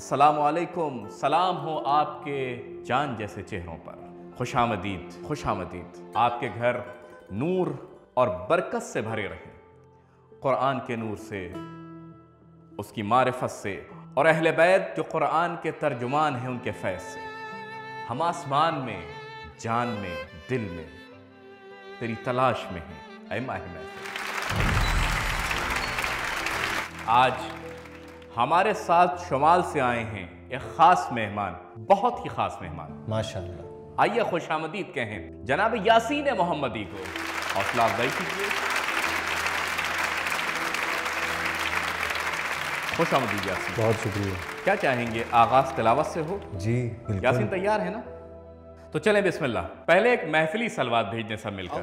अस्सलामु अलैकुम, सलाम हो आपके जान जैसे चेहरों पर। खुशामदीद, खुशामदीद। आपके घर नूर और बरकत से भरे रहें, कुरान के नूर से, उसकी मारिफत से और अहले बैत जो कुरान के तर्जुमान हैं उनके फैज़ से। हम आसमान में, जान में, दिल में तेरी तलाश में हैं ऐ माही महफिल। आज हमारे साथ शुमाल से आए हैं एक खास मेहमान, बहुत ही खास मेहमान माशाअल्लाह। आइए खुशामदीद कहें जनाब यासीन मोहम्मदी को। हौसला अफजाई कीजिए। खुशामदीद यासीन। बहुत शुक्रिया। क्या क्या चाहेंगे, आगाज तिलावत से हो? जी बिल्कुल। यासीन तैयार है ना? तो चलें बिस्मिल्लाह। पहले एक महफिली सलवात भेजने सब मिलकर।